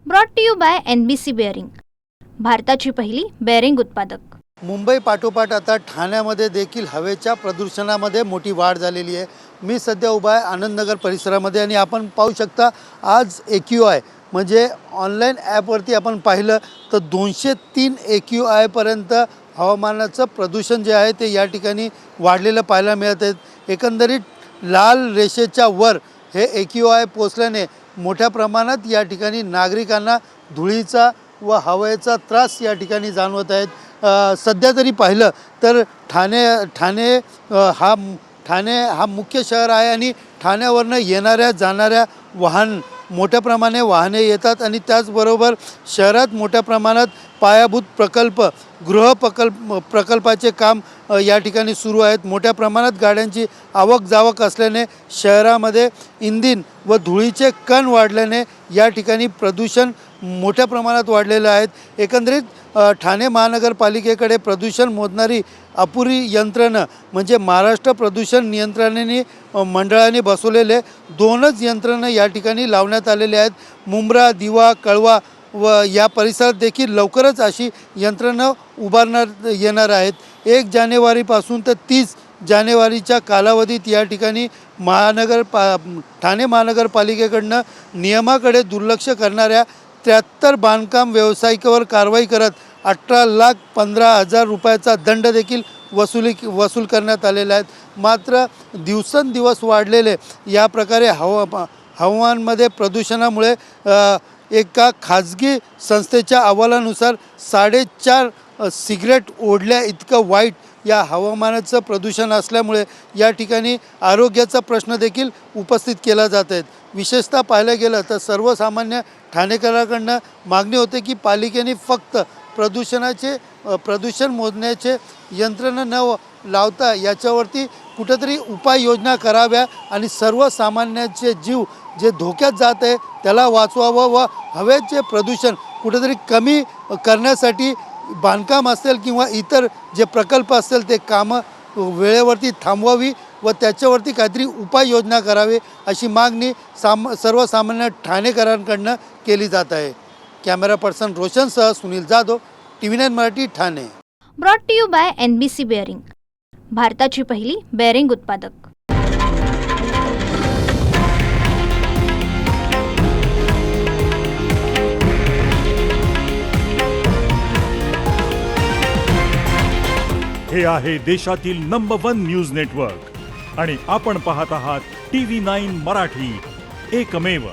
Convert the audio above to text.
Brought to you by NBC bearing, भारताची पहिली bearing उत्पादक। मुंबई पाठोपाठ आता ठाण्यामध्ये देखील हवेच्या प्रदूषणामध्ये मोठी वाढ झालेली आहे। मी सध्या उभा आहे आनंदनगर परिसरामध्ये आणि आपण पाहू शकता आज AQI म्हणजे ऑनलाईन ॲपवरती आपण पाहिलं तर 203 AQI पर्यंत हवामानाचं प्रदूषण जे आहे ते या ठिकाणी वाढलेलं पाहायला मिळत आहे। एकंदरीत लाल रेषेच्या वर हे AQI पोचल्याने मोठ्या प्रमाणात या ठिकाणी नागरिकांना धुळीचा व हवेचा त्रास या ठिकाणी जाणवत आहेत। सध्या तरी पाहिलं तर ठाणे हा मुख्य शहर आहे आणि ठाण्यावरनं येणाऱ्या जाणाऱ्या मोठ्या प्रमाणे वाहने येतात आणि त्याचबरोबर शहरात मोठ्या प्रमाणात पायाभूत प्रकल्पाचे काम या ठिकाणी सुरू आहेत। मोठ्या प्रमाणात गाड्यांची आवक जावक असल्याने शहरामध्ये इंधन व धुळीचे कण वाढल्याने या ठिकाणी प्रदूषण मोठ्या प्रमाणात वाढलेलं आहे। एकंदरीत ठाणे महानगरपालिकेकडे प्रदूषण मोजणारी अपुरी यंत्रणा म्हणजे महाराष्ट्र प्रदूषण नियंत्रणाने मंडळाने बसवलेले 2च यंत्रणा या ठिकाणी लावण्यात आलेले आहेत। मुंब्रा, दिवा, कळवा व या परिसरात देखील लवकरच अशी यंत्रणा उभारण्यात येणार आहेत। 1 जानेवारीपासून तर 30 जानेवारीच्या कालावधीत या ठिकाणी ठाणे महानगरपालिकेकडनं नियमाकडे दुर्लक्ष करणाऱ्या 73 बांधकाम व्यावसायिकावर कारवाई करत 18,15,000 रुपयाचा दंड देखील वसूल करण्यात आलेला आहे। मात्र दिवसेंदिवस वाढलेले या प्रकारे हवामानामध्ये प्रदूषणामुळे एका खाजगी संस्थेच्या अहवालानुसार 4.5 सिगरेट ओढल्या इतकं वाईट या हवामानाचं प्रदूषण असल्यामुळे या ठिकाणी आरोग्याचा प्रश्न देखील उपस्थित केला जात आहे। विशेषतः पाहायला गेलं तर सर्वसामान्य ठाणेकरांकडून मागणी होते की पालिकेने फक्त प्रदूषण मोजण्याचे यंत्रणा न लावता याच्यावरती कुठेतरी उपाययोजना कराव्या आणि सर्वसामान्यांचे जीव जे धोक्यात जात आहे त्याला वाचवावं व हवेचे प्रदूषण कुठेतरी कमी करण्यासाठी बांधकाम असेल किंवा इतर जे प्रकल्प असतील ते कामं वेळेवरती थांबवावी व त्याच्यावरती काहीतरी उपाययोजना करावी अशी मागणी सर्वसामान्य ठाणेकरांकडून केली जात आहे। कॅमेरा पर्सन रोशनसह Sunil Jadhav, TV9 Marathi, Thane. Brought to you by NBC bearing, भारताची पहिली बेअरिंग उत्पादक। हे आहे देशातील नंबर 1 न्यूज नेटवर्क आणि आपण पाहत आहात TV9 मराठी, एकमेव।